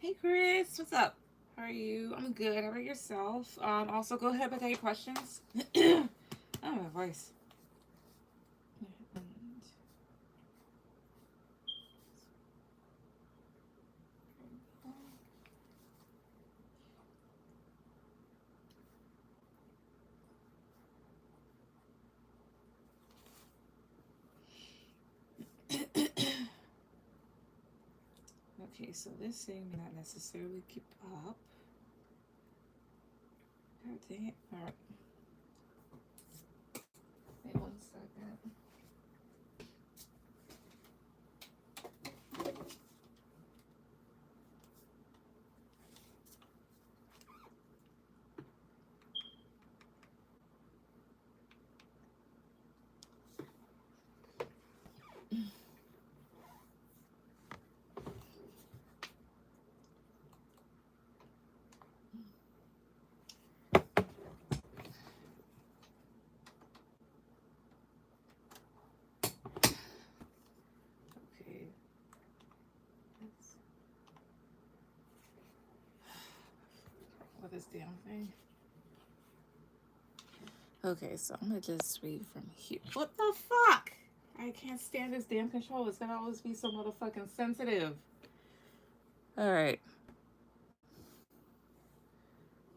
Hey Chris, what's up? How are you? I'm good. How about yourself? Also go ahead with any questions. Oh, my voice. Okay, so this thing may not necessarily keep up. God dang it. Alright. Wait 1 second. Okay. What is damn thing? Okay, so I'm gonna just read from here. What the fuck? I can't stand this damn control. It's gonna always be so motherfucking sensitive. Alright.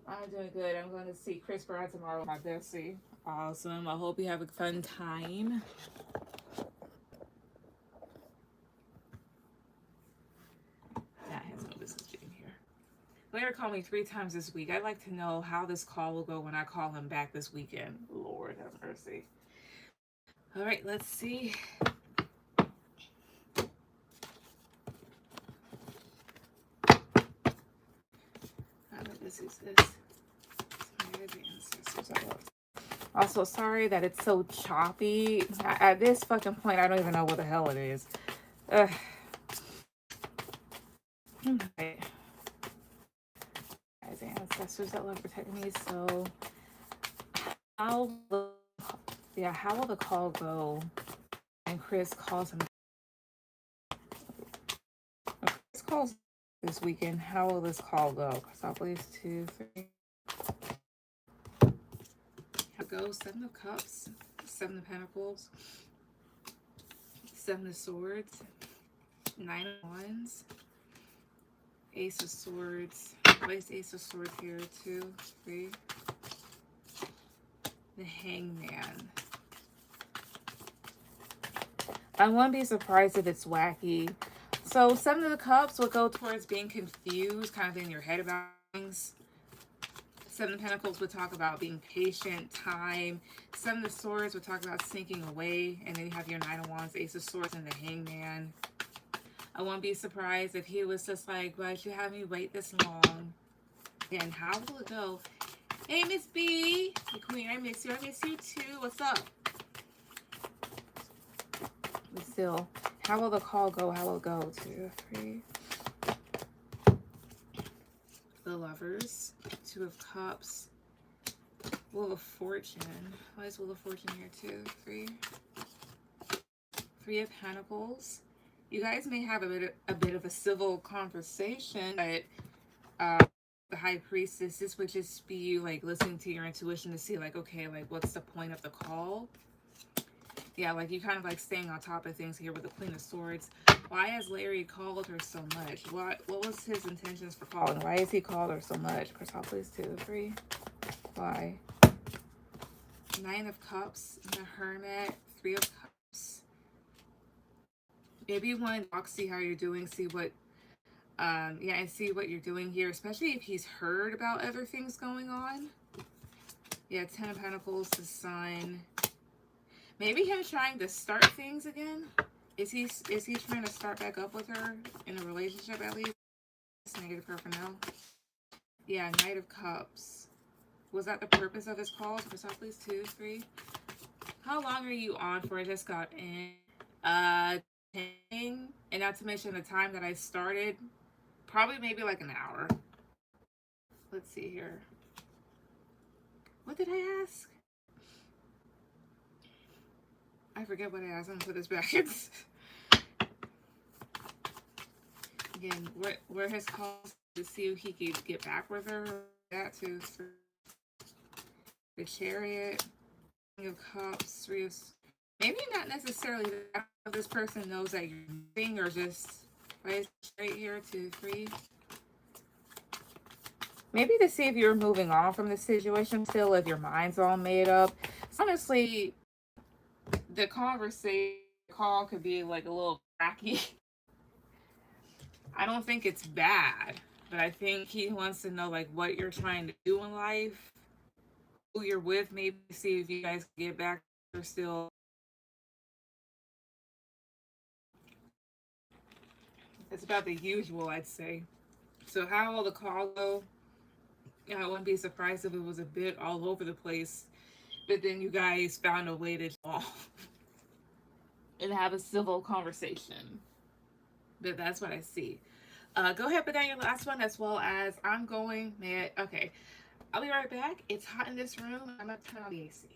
I'm doing good. I'm going to see Chris Brown tomorrow with my bestie. Awesome. I hope you have a fun time. That has no business being here. Larry called me 3 times this week. I'd like to know how this call will go when I call him back this weekend. Lord have mercy. All right, let's see. This is this. Also, sorry that it's so choppy. At this fucking point, I don't even know what the hell it is. Okay. Guys, ancestors that love protect me. So, how will the call go? And Chris calls him. Chris calls this weekend. How will this call go? Because I believe 2, 3. Go 7 of Cups, 7 of Pentacles, 7 of Swords, 9 of Wands, Ace of Swords. Place Ace of Swords here, 2, 3. The Hangman. I wouldn't be surprised if it's wacky. So 7 of the Cups will go towards being confused, kind of in your head about things. 7 of Pentacles would talk about being patient, time. 7 of Swords would talk about sneaking away. And then you have your 9 of Wands, Ace of Swords, and the Hangman. I won't be surprised if he was just like, why'd you have me wait this long? And how will it go? Hey, Miss B. The Queen, I miss you. I miss you too. What's up? But still, how will the call go? How will it go? 2, 3. The Lovers, 2 of Cups, Wheel of Fortune. Why is Wheel of Fortune here? 2, 3. 3 of Pentacles. You guys may have a bit of a civil conversation, but the High Priestess, this would just be you like listening to your intuition to see like, okay, like what's the point of the call? Yeah, like you kind of like staying on top of things here with the Queen of Swords. Why has Larry called her so much? What was his intentions for calling? Why has he called her so much? Crystal, please, 2, 3. Why? 9 of Cups, the Hermit, 3 of Cups. Maybe you want to talk, see how you're doing, see what, and see what you're doing here, especially if he's heard about other things going on. Yeah, 10 of Pentacles, the Sun. Maybe him trying to start things again. Is he trying to start back up with her in a relationship at least? Negative her for now. Yeah, Knight of Cups. Was that the purpose of his call? Crystal, please, 2, 3. How long are you on for? I just got in. 10. And not to mention the time that I started. Probably maybe like an hour. Let's see here. What did I ask? I forget what I asked. I'm gonna put this back in. Again, where his calls to see if he could get back with her. That too. The Chariot, King of Cups, Three of... Maybe not necessarily that this person knows that you're moving, or just right here, 2, 3. Maybe to see if you're moving on from the situation still, if your mind's all made up. Honestly, the conversation call could be like a little cracky. I don't think it's bad, but I think he wants to know like what you're trying to do in life, who you're with, maybe see if you guys can get back or still. It's about the usual, I'd say. So how will the call go? I wouldn't be surprised if it was a bit all over the place, but then you guys found a way to talk and have a civil conversation. But that's what I see. Go ahead, put down your last one, as well as I'm going, man. Okay, I'll be right back. It's hot in this room. I'm gonna turn on the AC.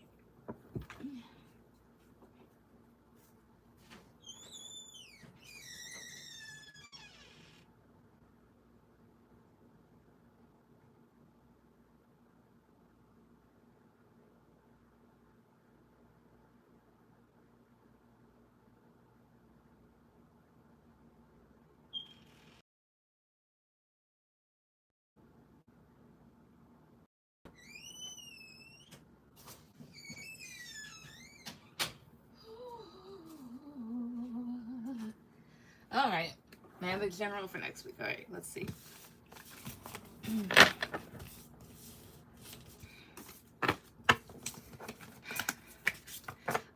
All right, man. The general for next week. All right, let's see. I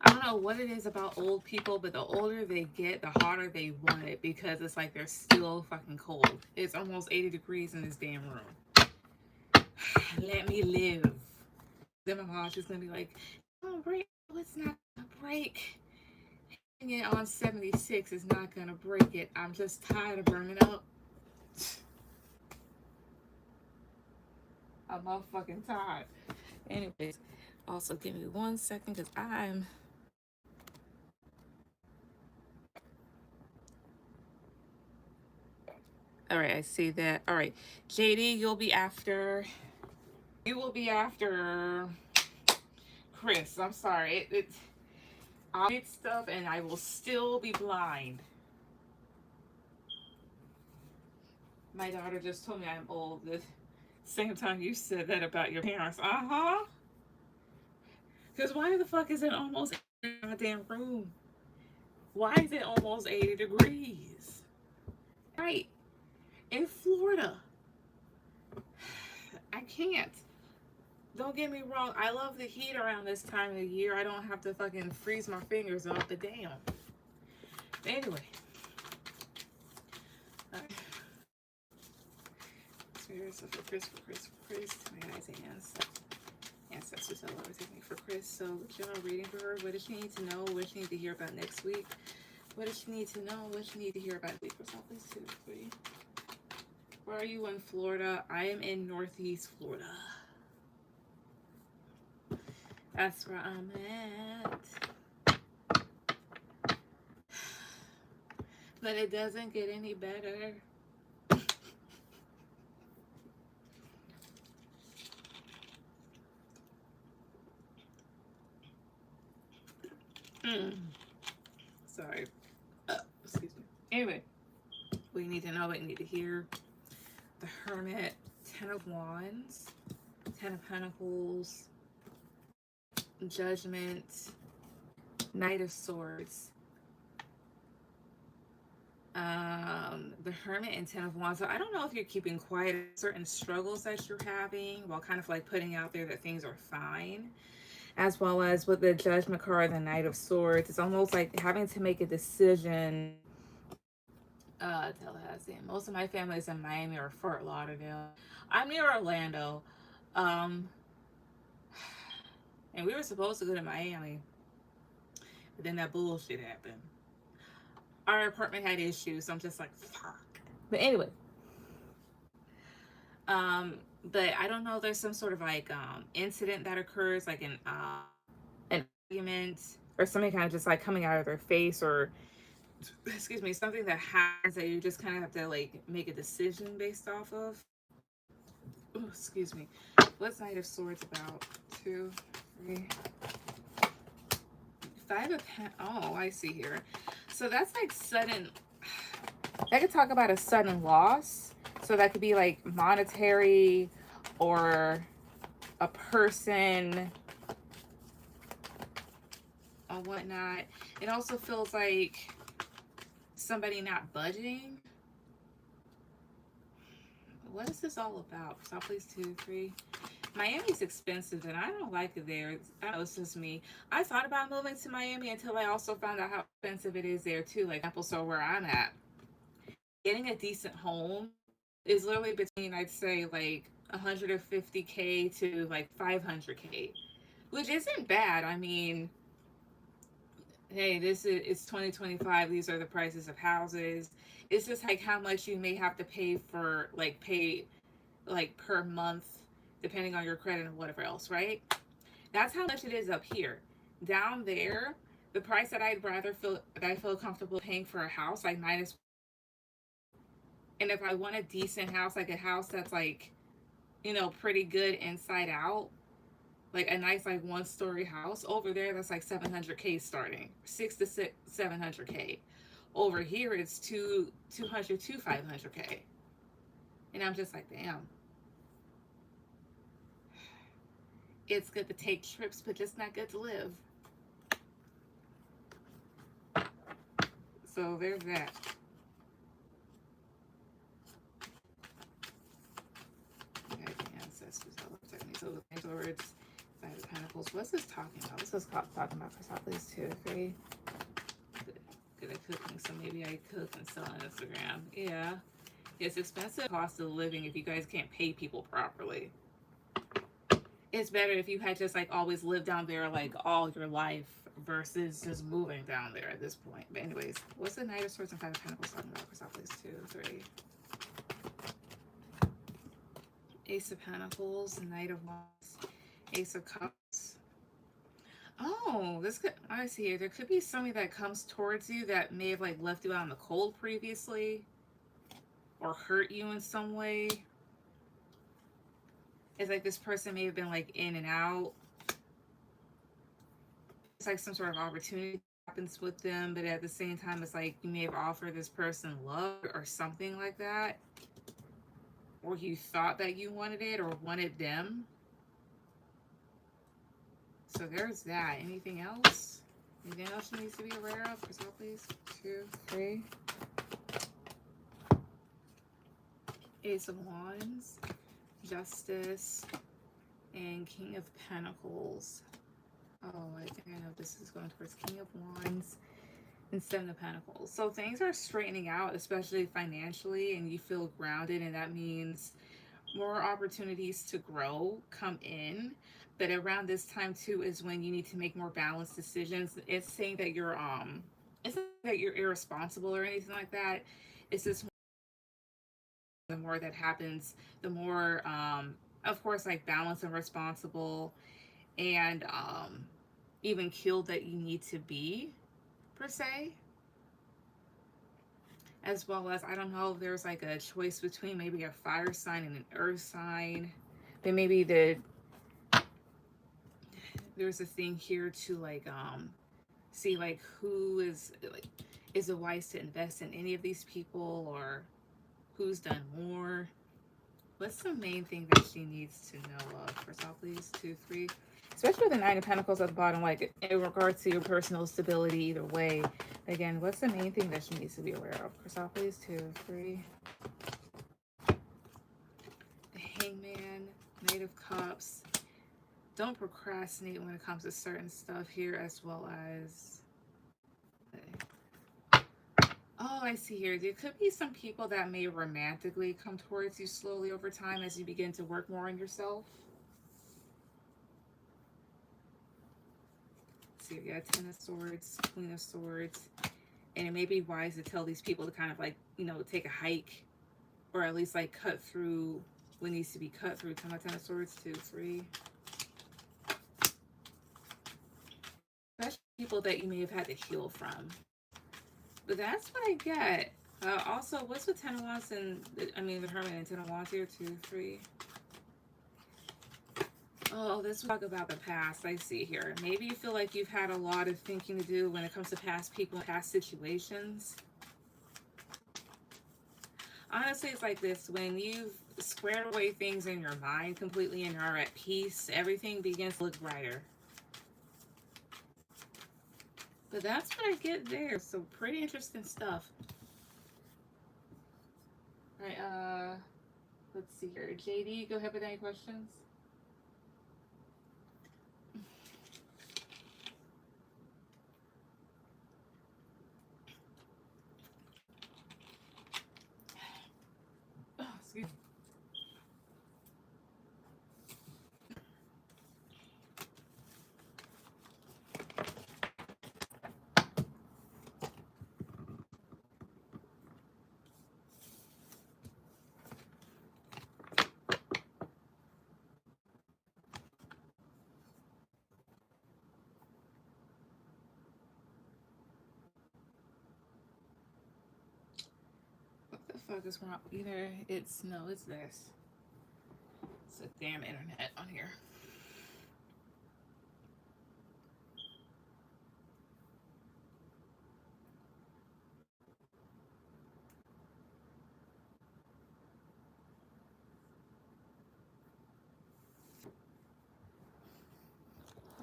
don't know what it is about old people, but the older they get, the hotter they want it, because it's like they're still fucking cold. It's almost 80 degrees in this damn room. Let me live. Then my mom's just gonna be like, "Oh, break! It's not gonna break. Hitting it on 76 is not gonna break it. I'm just tired of burning up. I'm motherfucking tired." Anyways, also give me 1 second because I'm. All right, I see that. All right, JD, you will be after Chris. I'm sorry. I'll get stuff and I will still be blind. My daughter just told me I'm old. The same time you said that about your parents. Uh-huh. Because why the fuck is it almost in my damn room? Why is it almost 80 degrees? Right. In Florida. I can't. Don't get me wrong. I love the heat around this time of the year. I don't have to fucking freeze my fingers off, but damn. Anyway. Spirits for Chris. My guys' ancestors, I love everything for Chris. So, general reading for her. What does she need to know? What does she need to hear about next week? What does she need to know? What does she need to hear about week? What's all this? 2, 3. Where are you in Florida? I am in Northeast Florida. That's where I'm at. But it doesn't get any better. Sorry. Excuse me. Anyway, what you need to know, what you need to hear. The Hermit, 10 of Wands, 10 of Pentacles, Judgment, Knight of Swords. The Hermit and 10 of Wands. So I don't know if you're keeping quiet certain struggles that you're having while kind of like putting out there that things are fine. As well as with the Judgment card, the Knight of Swords, it's almost like having to make a decision. Tallahassee. Most of my family is in Miami or Fort Lauderdale. I'm near Orlando. And we were supposed to go to Miami, but then that bullshit happened. Our apartment had issues, so I'm just like, fuck. But anyway. But I don't know, there's some sort of like incident that occurs, like an argument or something kind of just like coming out of their face, or excuse me, something that happens that you just kind of have to like make a decision based off of. Oh, excuse me. What's Knight of Swords about? 2, 3, 5 of oh, I see here. So that's like sudden. I could talk about a sudden loss. So that could be like monetary or a person or whatnot. It also feels like somebody not budging. What is this all about? So please 2, 3. Miami's expensive and I don't like it there. I know it's just me. I thought about moving to Miami until I also found out how expensive it is there too. Like example, so where I'm at, getting a decent home is literally between I'd say like 150K to like 500K, which isn't bad. I mean, hey, this is it's 2025. These are the prices of houses. It's just like how much you may have to pay like per month, depending on your credit and whatever else, right? That's how much it is up here. Down there, the price that I feel comfortable paying for a house, like minus. And if I want a decent house, like a house that's like, pretty good inside out, like a nice like 1-story house over there, that's like 700K starting, 700K. Over here, it's 200 to 500K, and I'm just like, damn. It's good to take trips, but just not good to live. So there's that. Okay, the ancestors. I love techniques. So the swords, 5 of Pentacles. What's this talking about? What's this talking about for South, please? 2, 3. Good at cooking, so maybe I cook and sell on Instagram. Yeah. It's expensive cost of living if you guys can't pay people properly. It's better if you had just like always lived down there like all your life versus just moving down there at this point. But anyways, what's the Knight of Swords and 5 of Pentacles talking about for South, please? 2, 3. Ace of Pentacles, Knight of Wands, Ace of Cups. Oh, this could, I see here. There could be somebody that comes towards you that may have like left you out in the cold previously or hurt you in some way. It's like this person may have been like in and out. It's like some sort of opportunity happens with them, but at the same time, it's like you may have offered this person love or something like that. Or you thought that you wanted it or wanted them. So there's that. Anything else? Anything else you need to be aware of? For South, please. 2, 3. Ace of Wands, Justice, and King of Pentacles. Oh, I think I know this is going towards King of Wands and 7 of Pentacles. So things are straightening out, especially financially, and you feel grounded, and that means more opportunities to grow come in. But around this time too is when you need to make more balanced decisions. It's saying that it's not that you're irresponsible or anything like that. It's just the more that happens, the more of course like balanced and responsible and even killed that you need to be per se. As well as, I don't know if there's like a choice between maybe a fire sign and an earth sign. But maybe there's a thing here to like see like who is it wise to invest in any of these people or who's done more. What's the main thing that she needs to know of for South, please? 2, 3. Especially with the 9 of Pentacles at the bottom, like in regards to your personal stability either way. Again, what's the main thing that she needs to be aware of for South, please? 2, 3. The Hangman, Knight of Cups. Don't procrastinate when it comes to certain stuff here, as well as... Oh, I see here. There could be some people that may romantically come towards you slowly over time as you begin to work more on yourself. So you got 10 of Swords, Queen of Swords. And it may be wise to tell these people to kind of like, take a hike. Or at least like cut through what needs to be cut through. 10 of Swords, 2, 3. Especially people that you may have had to heal from. But that's what I get. Also, what's with Ten of Wands and the Hermit and Ten of Wands here? 2, 3. Oh, this will talk about the past. I see here. Maybe you feel like you've had a lot of thinking to do when it comes to past people and past situations. Honestly, it's like this. When you've squared away things in your mind completely and are at peace, everything begins to look brighter. But that's what I get there. So pretty interesting stuff. All right, let's see here. JD, go ahead with any questions. Oh, excuse me. What the fuck is wrong? Either it's no, it's this. It's a damn internet on here.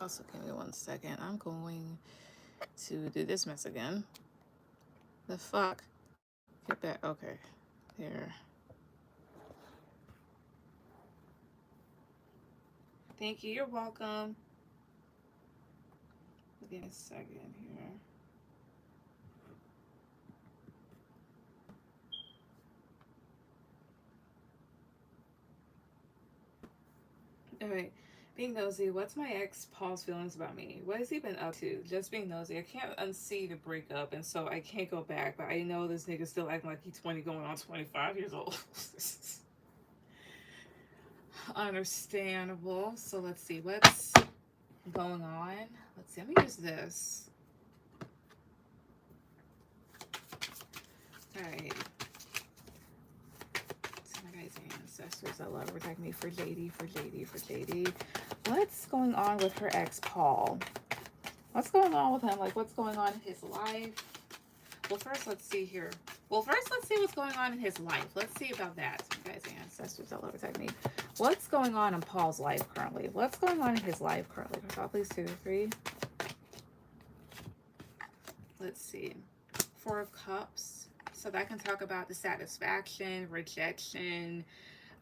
Also, give me 1 second. I'm going to do this mess again. The fuck? Get that. Okay. There. Thank you. You're welcome. Give me a second here. All right. Being nosy, what's my ex Paul's feelings about me? What has he been up to? Just being nosy. I can't unsee the breakup, and so I can't go back, but I know this nigga's still acting like he's 20 going on 25 years old. Understandable. So let's see what's going on. Let's see. Let me use this. All right. So my guys' ancestors that love protect me for JD, for JD, for JD. What's going on with her ex Paul? What's going on with him? Like, what's going on in his life? Well, first, let's see here. Well, first, let's see what's going on in his life. Let's see about that. You guys, ancestors that love protect me. What's going on in Paul's life currently? What's going on in his life currently? Please, 2, 3. Let's see. 4 of Cups. So that can talk about the satisfaction, rejection,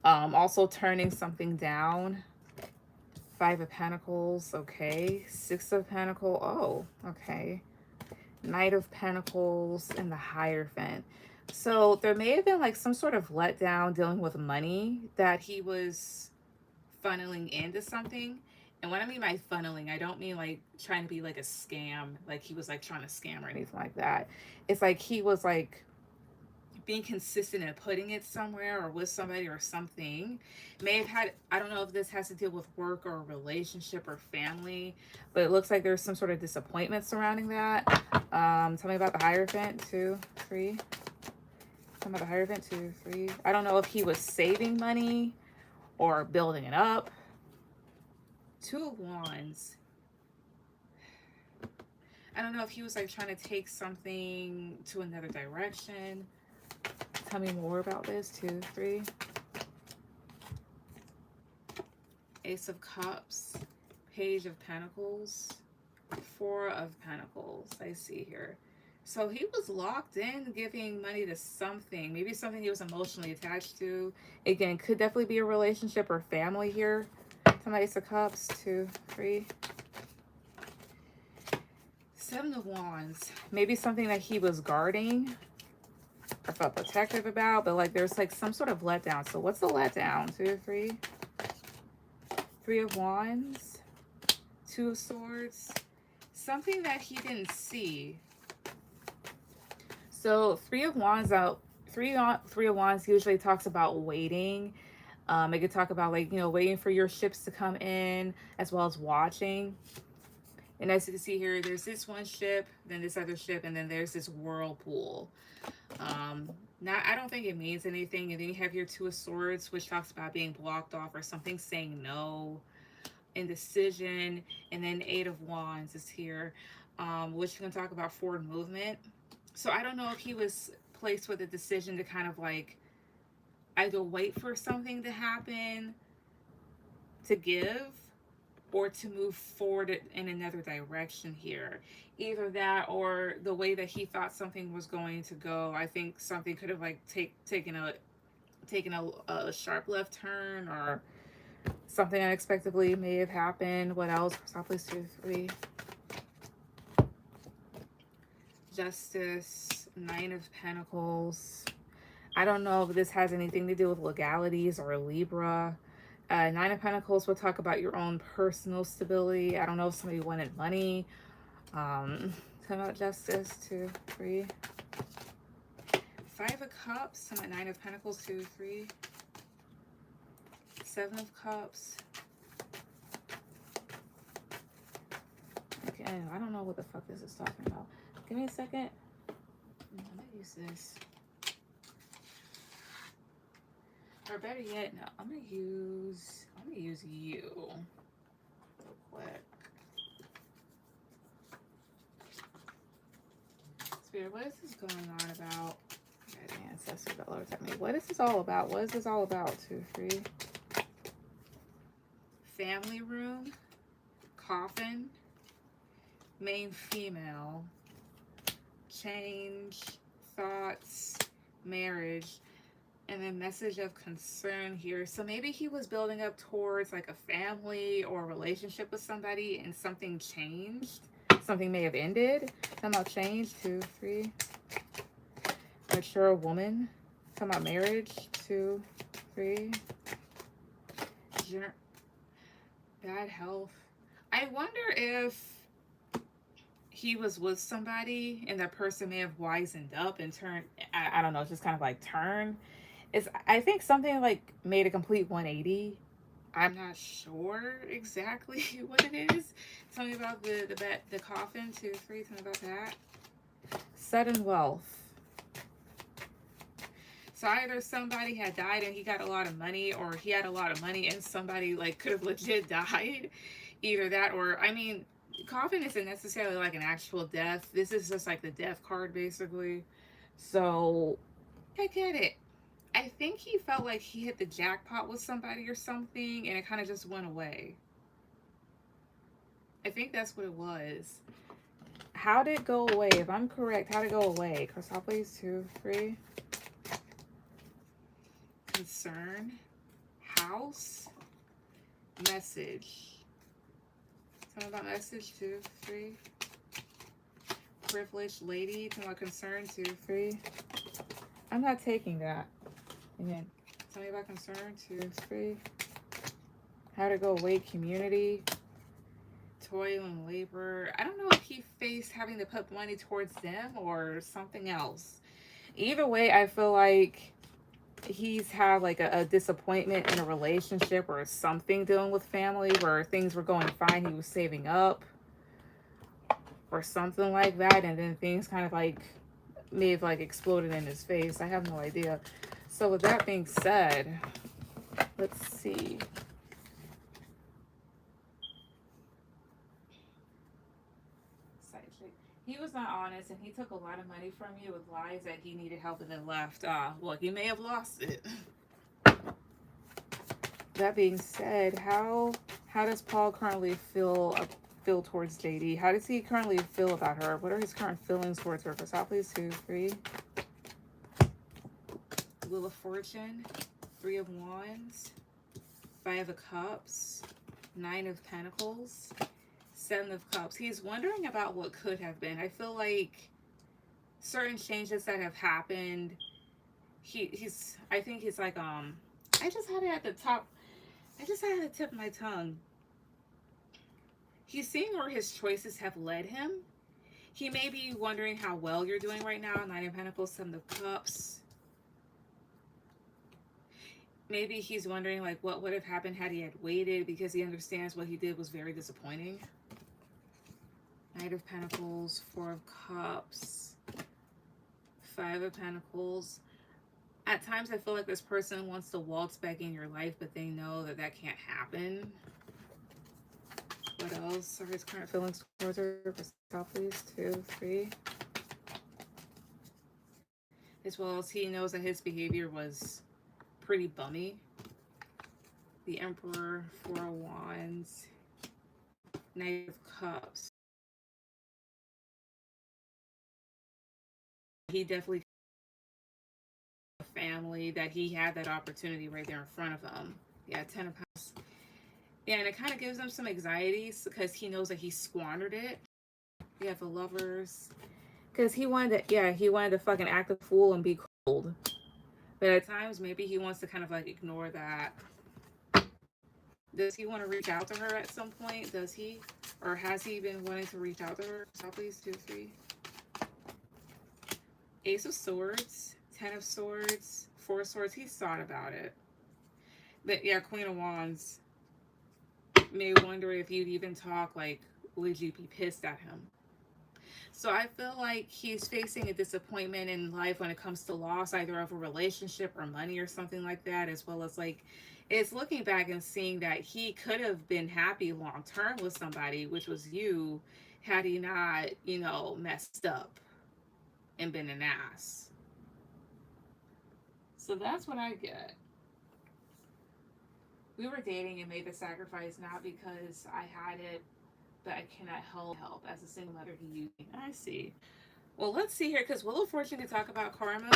also turning something down. 5 of Pentacles. Okay. 6 of Pentacles. Oh, okay. Knight of Pentacles and the Hierophant. So there may have been like some sort of letdown dealing with money that he was funneling into something. And what I mean by funneling, I don't mean like trying to be like a scam, like he was like trying to scam or anything like that. It's like he was like being consistent and putting it somewhere or with somebody or something. May have had, I don't know if this has to deal with work or a relationship or family, but it looks like there's some sort of disappointment surrounding that. Tell me about the Hierophant. 2, 3. Tell me about the Hierophant. 2, 3. I don't know if he was saving money or building it up. 2 of Wands. I don't know if he was like trying to take something to another direction. Tell me more about this. 2, 3. Ace of Cups. Page of Pentacles. 4 of Pentacles. I see here. So he was locked in giving money to something. Maybe something he was emotionally attached to. Again, could definitely be a relationship or family here. Tell me Ace of Cups. 2, 3. 7 of Wands. Maybe something that he was guarding or felt protective about, but like there's like some sort of letdown. So what's the letdown? 2, 3. 3 of Wands. 2 of Swords. Something that he didn't see. So 3 of Wands out. 3 of Wands usually talks about waiting. It could talk about like, you know, waiting for your ships to come in as well as watching. And as you can see here, there's this one ship, then this other ship, and then there's this whirlpool. Now, I don't think it means anything. And then you have your Two of Swords, which talks about being blocked off or something, saying no, indecision. And then Eight of Wands is here, which can talk about forward movement. So I don't know if he was placed with a decision to kind of like either wait for something to happen to give or to move forward in another direction here. Either that or the way that he thought something was going to go. I think something could have like taken a sharp left turn, or something unexpectedly may have happened. What else? Stop, please. 2, 3. Justice, Nine of Pentacles. I don't know if this has anything to do with legalities or Libra. Nine of Pentacles will talk about your own personal stability. I don't know if somebody wanted money. Talk about Justice, 2, 3. Five of Cups, talk about Nine of Pentacles, 2, 3. Seven of Cups. Okay, I don't know what the fuck this is talking about. Give me a second. I'm gonna use this. Or better yet, no, I'm gonna use you real quick. Spirit, what is this going on about? Okay, ancestors that looked at me. What is this all about? What is this all about? 2, 3. Family room, coffin, main female, change, thoughts, marriage, and then message of concern here. So maybe he was building up towards like a family or a relationship with somebody, and something changed. Something may have ended. Talking about change, 2, 3. Mature woman. Talking about marriage, 2, 3. Bad health. I wonder if he was with somebody and that person may have wisened up and turned, I don't know, just kind of like turned. I think something like made a complete 180. I'm not sure exactly what it is. Tell me about the coffin, 2, 3. Tell me about that. Sudden wealth. So either somebody had died and he got a lot of money, or he had a lot of money and somebody like could have legit died. Either that, or I mean, coffin isn't necessarily like an actual death. This is just like the death card basically. So I get it. I think he felt like he hit the jackpot with somebody or something, and it kind of just went away. I think that's what it was. How did it go away? If I'm correct, how did it go away? Crystal, please. 2, 3. Concern. House. Message. Tell me about message, 2, 3. Privileged lady. Tell me about concern, 2, 3. I'm not taking that. Again, tell me about concern, 2, 3. How to go away, community. Toil and labor. I don't know if he faced having to put money towards them or something else. Either way, I feel like he's had like a disappointment in a relationship or something dealing with family where things were going fine. He was saving up or something like that, and then things kind of like may have like exploded in his face. I have no idea. So with that being said, let's see. He was not honest, and he took a lot of money from you with lies that he needed help and then left. Well, he may have lost it. That being said, how does Paul currently feel towards JD? How does he currently feel about her? What are his current feelings towards her? For please, 2, 3. Wheel of Fortune, 3 of Wands, 5 of Cups, 9 of Pentacles, 7 of Cups. He's wondering about what could have been. I feel like certain changes that have happened, I think he's like, I just had it at the top. I just had it at the tip of my tongue. He's seeing where his choices have led him. He may be wondering how well you're doing right now. 9 of Pentacles, 7 of Cups. Maybe he's wondering like what would have happened had he had waited, because he understands what he did was very disappointing. Knight of Pentacles, Four of Cups, Five of Pentacles. At times I feel like this person wants to waltz back in your life, but they know that that can't happen. What else are his current feelings towards her? Stop, please. 2, 3. As well as he knows that his behavior was pretty bummy. The Emperor, Four of Wands, Knight of Cups. He definitely a family that he had that opportunity right there in front of him. Yeah, 10 of Cups. Yeah, and it kind of gives him some anxieties because he knows that he squandered it. We have the Lovers. Because he wanted to, yeah, he wanted to fucking act a fool and be cold. But at times, maybe he wants to kind of like ignore that. Does he want to reach out to her at some point? Does he? Or has he been wanting to reach out to her? Stop, please. 2, 3. Ace of Swords, 10 of Swords, 4 of Swords. He's thought about it. But yeah, Queen of Wands. May wonder if you'd even talk, like, would you be pissed at him? So I feel like he's facing a disappointment in life when it comes to loss, either of a relationship or money or something like that, as well as like it's looking back and seeing that he could have been happy long term with somebody, which was you, had he not, you know, messed up and been an ass. So that's what I get. We were dating and made the sacrifice not because I had it, but I cannot help. As a single mother, he used me. I see. Well, let's see here, because Wheel of Fortune can talk about karma.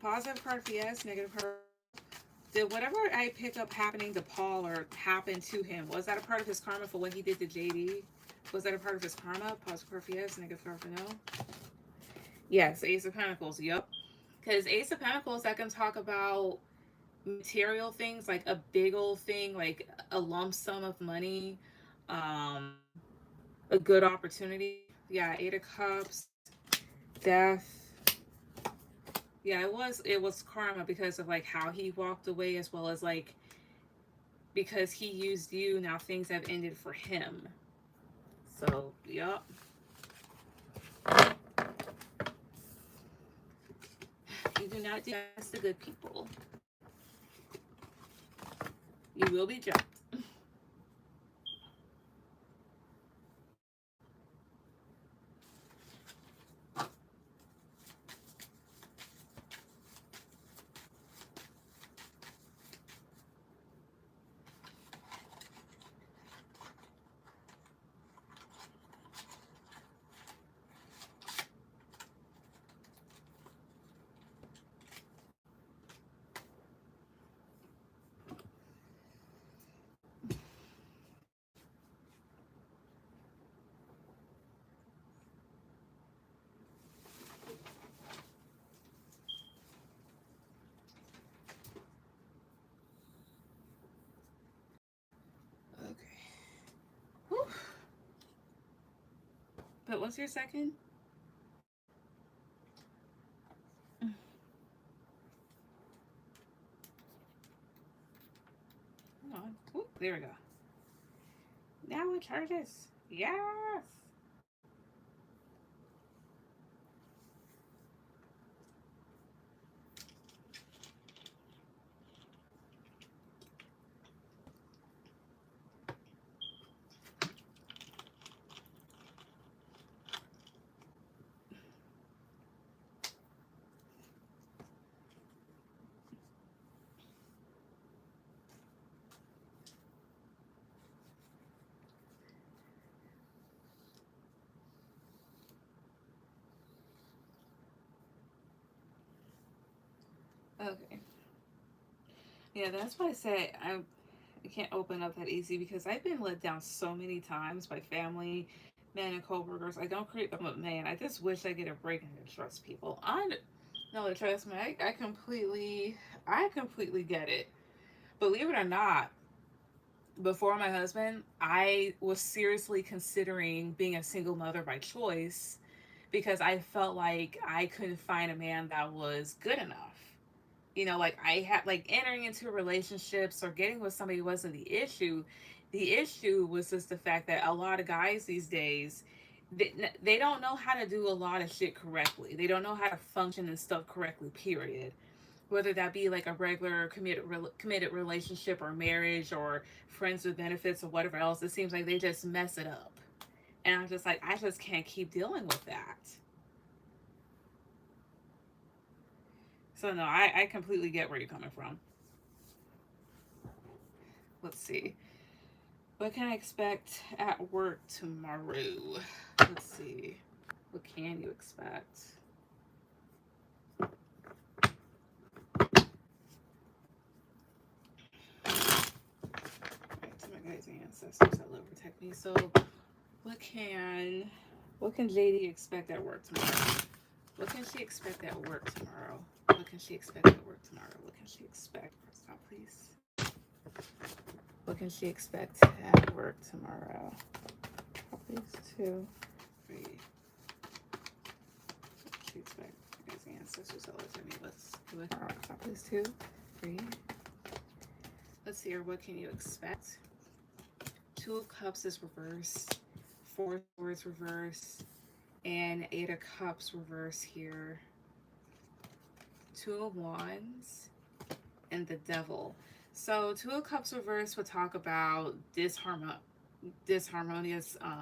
Positive card for yes, negative card. Did whatever I pick up happening to Paul or happen to him, was that a part of his karma for what he did to JD? Was that a part of his karma? Positive card for yes, negative card for no. Yes, Ace of Pentacles, yep. Because Ace of Pentacles, that can talk about material things, like a big old thing, like a lump sum of money, um, a good opportunity. Yeah, Eight of Cups, Death. Yeah, it was karma because of like how he walked away, as well as like because he used you, now things have ended for him. So, yep. You do not do that to good people. You will be judged. Okay. Whew. But what's your second? Hold on. Whoop, there we go. Now it charges. Yes. Okay. Yeah, that's why I say I can't open up that easy because I've been let down so many times by family, men, and coworkers. I don't create them, but man, I just wish I get a break and could trust people. No, trust me, I completely get it. Believe it or not, before my husband, I was seriously considering being a single mother by choice because I felt like I couldn't find a man that was good enough. You know, like I had like entering into relationships or getting with somebody wasn't the issue. The issue was just the fact that a lot of guys these days, they don't know how to do a lot of shit correctly. They don't know how to function and stuff correctly, period. Whether that be like a regular committed relationship or marriage or friends with benefits or whatever else, it seems like they just mess it up. And I'm just like, I just can't keep dealing with that. So no, I completely get where you're coming from. Let's see. What can I expect at work tomorrow? Let's see. What can you expect? Right, to my guys and ancestors that love protect me. So what can JD expect at work tomorrow? What can she expect at work tomorrow? What can she expect at work tomorrow? What can she expect? Stop, please. What can she expect at work tomorrow? Stop, please. 2, 3. What can she expect? Guys and ancestors that love me. Let's do it. Stop, please. 2, 3. Let's see here. What can you expect? 2 of Cups is reversed. 4 Swords reverse. And 8 of Cups reverse here. 2 of Wands. And the Devil. So 2 of Cups reverse would talk about disharmonious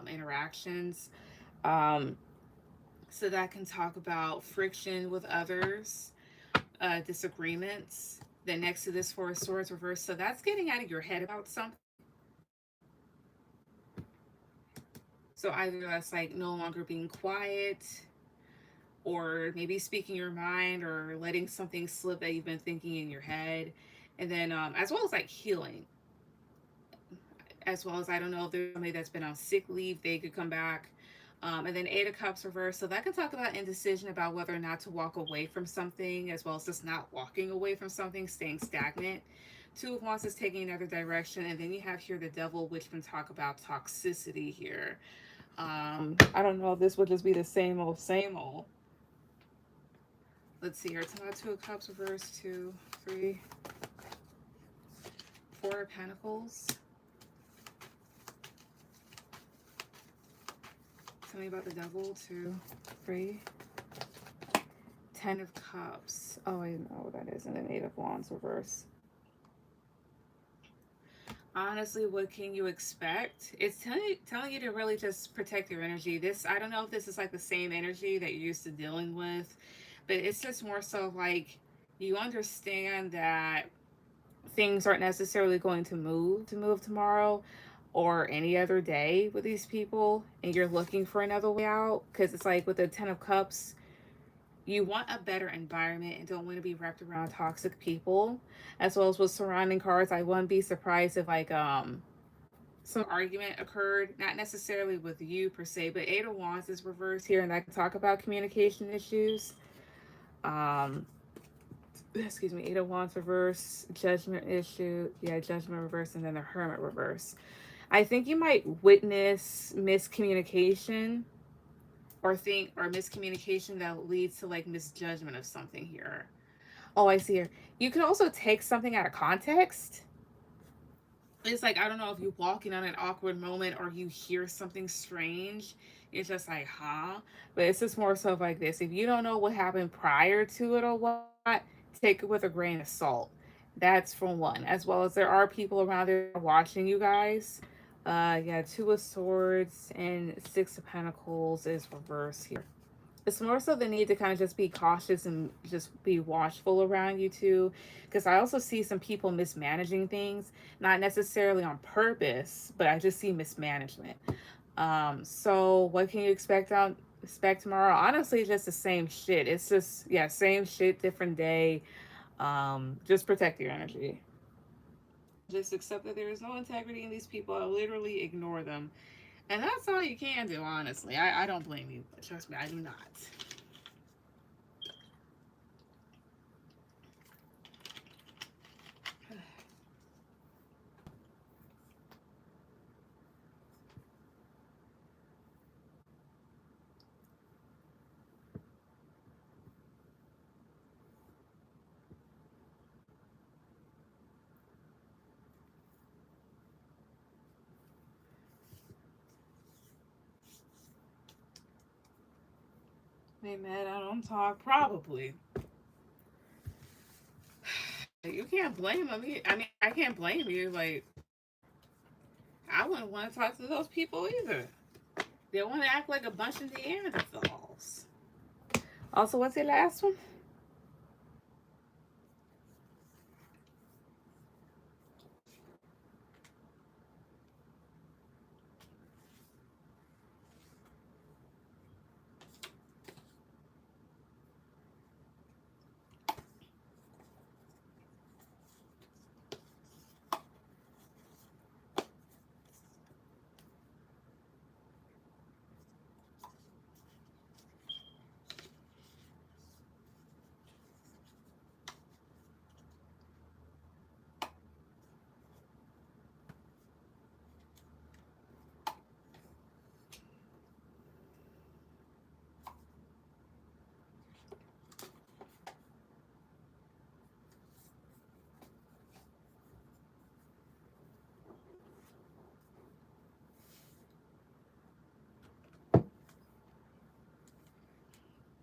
interactions. So that can talk about friction with others, disagreements. Then next to this 4 of Swords reverse. So that's getting out of your head about something. So either that's like no longer being quiet, or maybe speaking your mind, or letting something slip that you've been thinking in your head. And then as well as like healing. As well as, I don't know if there's somebody that's been on sick leave, they could come back. And then 8 of Cups reverse. So that can talk about indecision about whether or not to walk away from something, as well as just not walking away from something, staying stagnant. 2 of Wands is taking another direction. And then you have here the Devil, which can talk about toxicity here. I don't know if this would just be the same old, same old. Let's see here. It's about 2 of Cups reverse, 2, 3, 4 of Pentacles. Tell me about the Devil, 2, 3, 10 of Cups. Oh, I know what that is. And then 8 of Wands reverse. Honestly, what can you expect? It's telling you to really just protect your energy. This, I don't know if this is like the same energy that you're used to dealing with, but it's just more so like you understand that things aren't necessarily going to move tomorrow or any other day with these people, and you're looking for another way out. Because it's like with the 10 of Cups, you want a better environment and don't want to be wrapped around toxic people. As well as with surrounding cards, I wouldn't be surprised if like some argument occurred, not necessarily with you per se, but 8 of Wands is reversed here, and I can talk about communication issues. Excuse me, 8 of Wands reverse, Judgment issue, yeah, Judgment reverse, and then the Hermit reverse. I think you might witness miscommunication or miscommunication that leads to like misjudgment of something here. Oh, I see here. You could also take something out of context. It's like, I don't know if you're walking on an awkward moment or you hear something strange. It's just like, huh? But it's just more so like this. If you don't know what happened prior to it or whatnot, take it with a grain of salt. That's for one. As well as there are people around there watching you guys. Yeah, 2 of Swords and 6 of Pentacles is reversed here. It's more so the need to kind of just be cautious and just be watchful around you too, because I also see some people mismanaging things, not necessarily on purpose, but I just see mismanagement. So what can you expect tomorrow? Honestly, just the same shit. It's just, yeah, same shit, different day. Just protect your energy. Just accept that there is no integrity in these people. I literally ignore them. And that's all you can do, honestly. I don't blame you. Trust me, I do not. They mad I don't talk? Probably. You can't blame them. I mean, I can't blame you. Like, I wouldn't want to talk to those people either. They want to act like a bunch of Neanderthals. Also, what's your last one?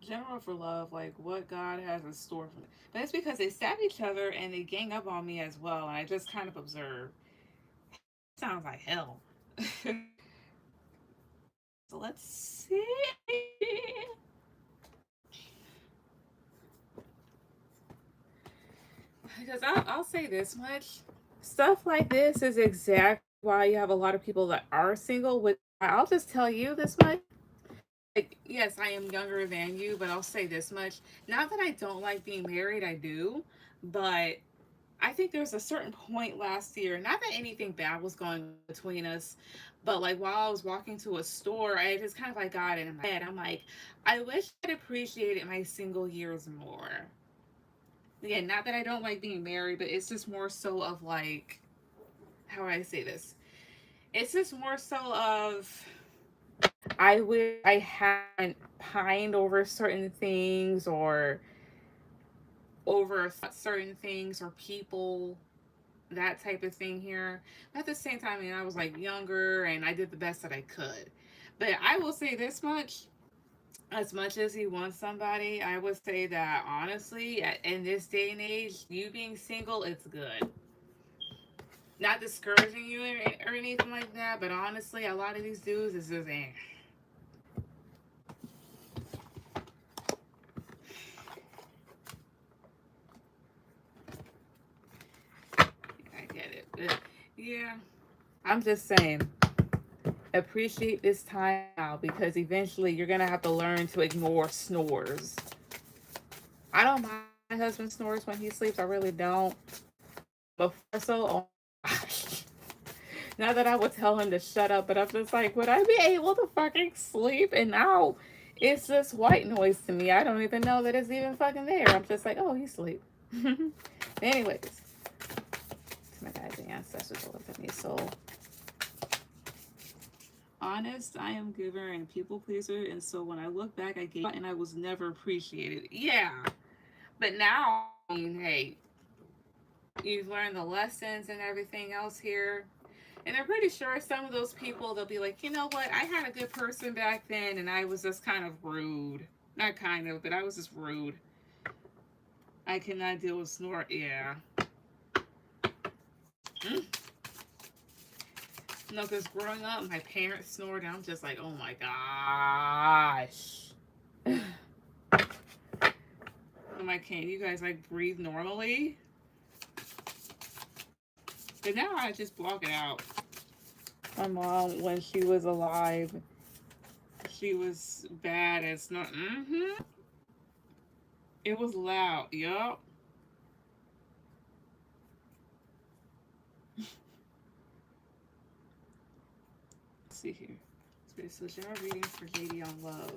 General for love, like what God has in store for me. But it's because they stab each other and they gang up on me as well. And I just kind of observe. Sounds like hell. So let's see. Because I'll say this much. Stuff like this is exactly why you have a lot of people that are single. With I'll just tell you this much. Like, yes, I am younger than you, but I'll say this much. Not that I don't like being married, I do. But I think there's a certain point last year, not that anything bad was going on between us, but like while I was walking to a store, I just kind of like got it in my head. I'm like, I wish I'd appreciated my single years more. Yeah, not that I don't like being married, but it's just more so of like, how would I say this? It's just more so of I wish I hadn't pined over certain things or over certain things or people, that type of thing here. But at the same time, I mean, I was like younger and I did the best that I could. But I will say this much as he wants somebody, I would say that honestly, in this day and age, you being single, it's good. Not discouraging you or anything like that, but honestly, a lot of these dudes is just I get it. But yeah, I'm just saying, appreciate this time now because eventually you're gonna have to learn to ignore snores. I don't mind my husband snores when he sleeps. I really don't. Before so, oh my gosh. Not that I would tell him to shut up, but I'm just like, would I be able to fucking sleep? And now it's just white noise to me. I don't even know that it's even fucking there. I'm just like, oh, he's asleep. Anyways, to my guys and ancestors that look at me. So honest, I am giver and people pleaser, and so when I look back, I gave and I was never appreciated. Yeah, but now, I mean, hey, you've learned the lessons and everything else here. And I'm pretty sure some of those people, they'll be like, you know what? I had a good person back then, and I was just kind of rude. Not kind of, but I was just rude. I cannot deal with snort. Yeah. Mm. No, because growing up, my parents snored, and I'm just like, oh my gosh. I'm like, can't you guys like breathe normally? But now I just block it out. My mom, when she was alive, she was bad at snort. Mm-hmm. It was loud. Yup. Let's see here. So general reading for JD on love.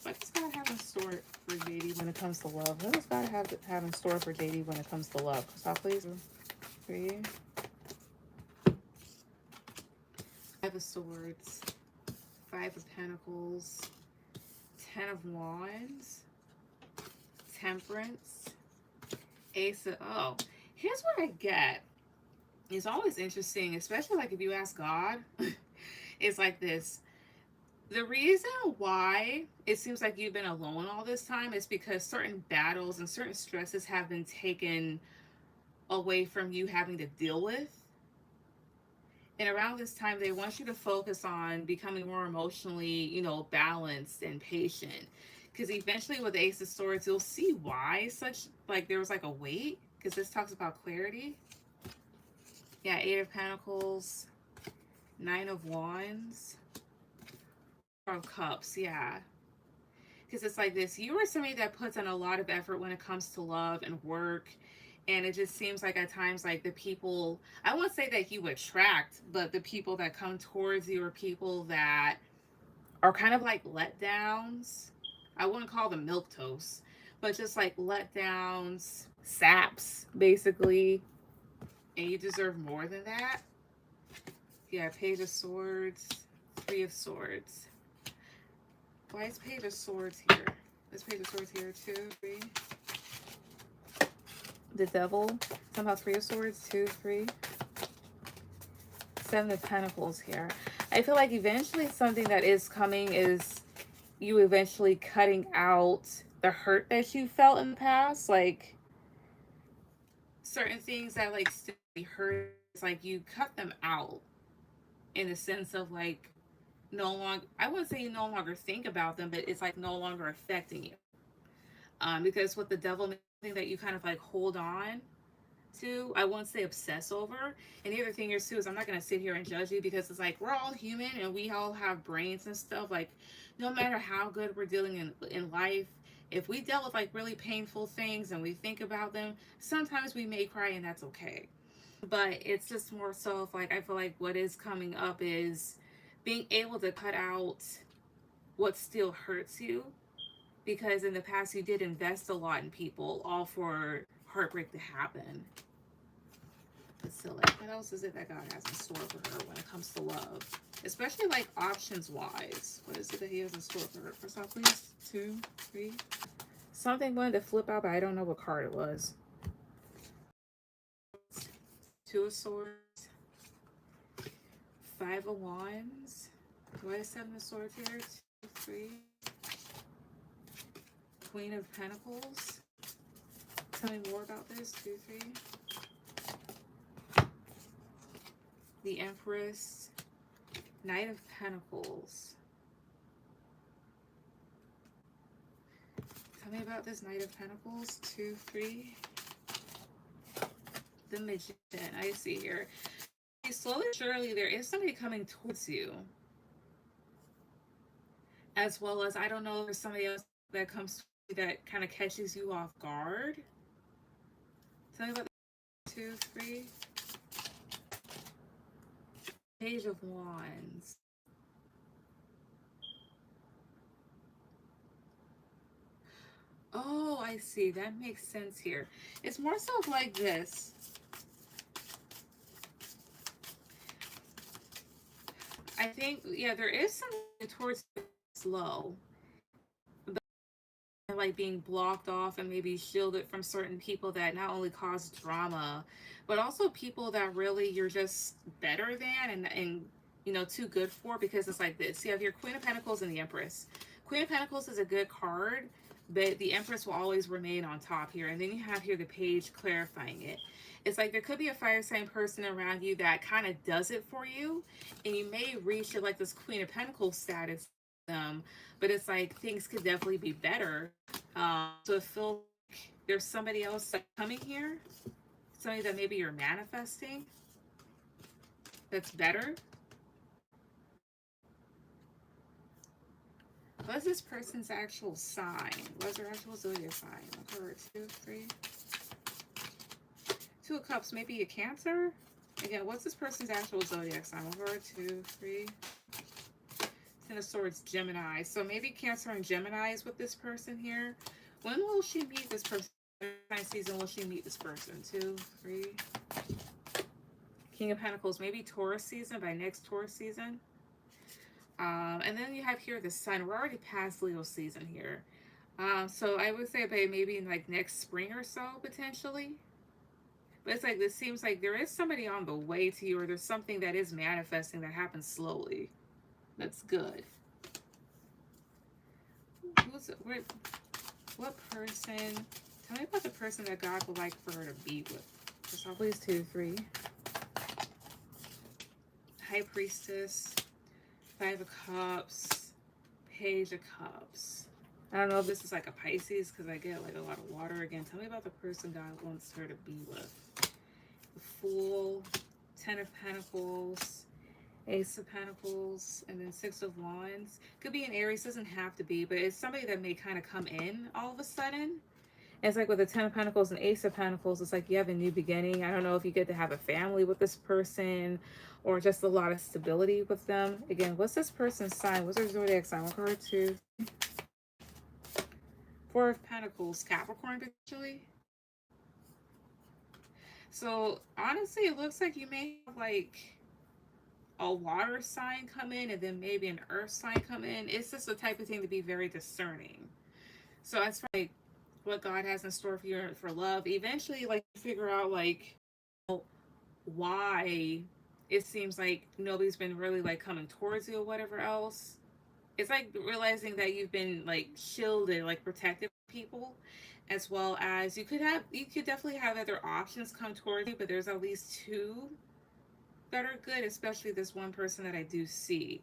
What does God have in store for JD when it comes to love? What does God have in store for JD when it comes to love? Stop, please. For you. Five of Swords, Five of Pentacles, Ten of Wands, Temperance, Ace of... Oh, here's what I get. It's always interesting, especially like if you ask God. It's like this. The reason why it seems like you've been alone all this time is because certain battles and certain stresses have been taken away from you having to deal with. And around this time, they want you to focus on becoming more emotionally, balanced and patient. Because eventually, with the Ace of Swords, you'll see why such, like, there was like a weight. Because this talks about clarity. Yeah, Eight of Pentacles, Nine of Wands, Four of Cups. Yeah. Because it's like this, you are somebody that puts in a lot of effort when it comes to love and work, and it just seems like at times like the people, I won't say that you attract, but the people that come towards you are people that are kind of like letdowns. I wouldn't call them milk toast, but just like letdowns, saps basically, and you deserve more than that. Yeah, Page of Swords, Three of Swords. Why is Page of Swords here? This Page of Swords here, 2, 3. The Devil, somehow Three of Swords, 2, 3. Seven of Pentacles here. I feel like eventually something that is coming is you eventually cutting out the hurt that you felt in the past. Like certain things that like still hurt, it's like you cut them out in the sense of like no longer, I wouldn't say you no longer think about them, but it's like no longer affecting you. Because with the devil, thing that you kind of like hold on to, I won't say obsess over. And the other thing is too is I'm not gonna sit here and judge you because it's like we're all human and we all have brains and stuff. Like no matter how good we're dealing in life, if we dealt with like really painful things and we think about them, sometimes we may cry and that's okay. But it's just more so of like I feel like what is coming up is being able to cut out what still hurts you, because in the past you did invest a lot in people all for heartbreak to happen. But still, like, what else is it that God has in store for her when it comes to love? Especially, like, options-wise. What is it that he has in store for her? First off, please. 2, 3. Something wanted to flip out, but I don't know what card it was. Two of Swords. Five of Wands. Do I have Seven of Swords here? 2, 3. Queen of Pentacles. Tell me more about this. 2, 3. The Empress. Knight of Pentacles. Tell me about this Knight of Pentacles. 2, 3. The Magician. I see here. Slowly, surely, there is somebody coming towards you. As well as, I don't know if there's somebody else that comes that kind of catches you off guard. Tell me about the 2, 3. Page of Wands. Oh, I see. That makes sense here. It's more so like this. I think, yeah, there is something towards slow. But like being blocked off and maybe shielded from certain people that not only cause drama, but also people that really you're just better than and too good for, because it's like this. You have your Queen of Pentacles and the Empress. Queen of Pentacles is a good card, but the Empress will always remain on top here. And then you have here the Page clarifying it. It's like there could be a fire sign person around you that kind of does it for you, and you may reach like this Queen of Pentacles status, but it's like things could definitely be better. So it feels like there's somebody else coming here, somebody that maybe you're manifesting that's better. What's this person's actual sign? What's their actual zodiac sign? Number 2, 3. 2 of Cups, maybe a Cancer? Again, what's this person's actual zodiac sign? 1, 2, 3. Ten of Swords, Gemini. So maybe Cancer and Gemini is with this person here. When will she meet this person? What season will she meet this person? 2, 3. King of Pentacles, maybe Taurus season, by next Taurus season. And then you have here the Sun. We're already past Leo season here. So I would say by maybe in like next spring or so, potentially. But it's like, this seems like there is somebody on the way to you, or there's something that is manifesting that happens slowly. That's good. what person? Tell me about the person that God would like for her to be with. Please, 2, 3. High Priestess, 5 of Cups, Page of Cups. I don't know if this is like a Pisces because I get like a lot of water again. Tell me about the person God wants her to be with. The Fool, 10 of Pentacles, Ace of Pentacles, and then 6 of Wands. Could be an Aries, doesn't have to be, but it's somebody that may kind of come in all of a sudden. It's like with the 10 of Pentacles and Ace of Pentacles, it's like you have a new beginning. I don't know if you get to have a family with this person or just a lot of stability with them. Again, what's this person's sign? What's their zodiac sign? We'll card 2. 4 of Pentacles, Capricorn potentially. So honestly, it looks like you may have like a water sign come in and then maybe an earth sign come in. It's just the type of thing to be very discerning. So as far as like what God has in store for you for love, eventually like figure out like why it seems like nobody's been really like coming towards you or whatever else. It's like realizing that you've been like shielded, like protected people, as well as you could definitely have other options come towards you, but there's at least 2 that are good, especially this one person that I do see.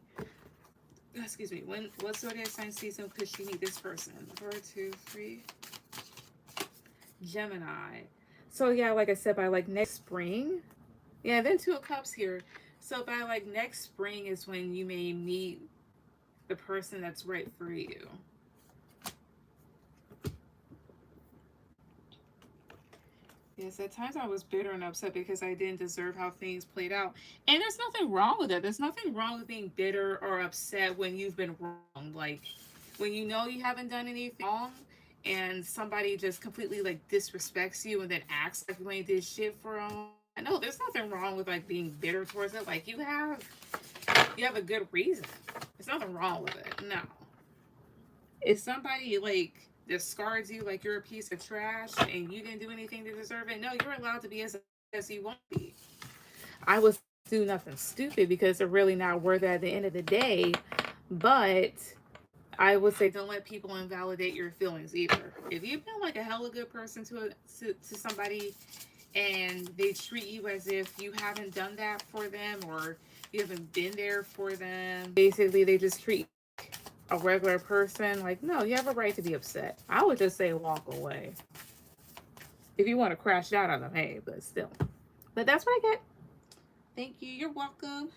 Excuse me. What zodiac sign season could she meet this person? 4, 2, 3. Gemini. So yeah, like I said, by like next spring. Yeah, then 2 of Cups here. So by like next spring is when you may meet the person that's right for you. Yes, at times I was bitter and upset because I didn't deserve how things played out. And there's nothing wrong with it. There's nothing wrong with being bitter or upset when you've been wrong. Like, when you know you haven't done anything wrong and somebody just completely, like, disrespects you and then acts like you ain't did shit for them. I know there's nothing wrong with, like, being bitter towards it. Like, you have a good reason. There's nothing wrong with it. No. If somebody, like, discards you like you're a piece of trash and you didn't do anything to deserve it, no, you're allowed to be as you want to be. I was do nothing stupid because they're really not worth it at the end of the day, but I would say don't let people invalidate your feelings either. If you've been like a hella good person to somebody and they treat you as if you haven't done that for them or you haven't been there for them, basically they just treat a regular person, like, no, you have a right to be upset. I would just say walk away. If you want to crash out on them, hey, but still. But that's what I get. Thank you. You're welcome.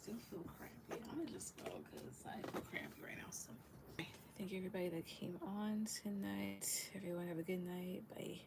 still feel crappy. I'm gonna just go because I feel crappy right now. So thank you everybody that came on tonight. Everyone have a good night. Bye.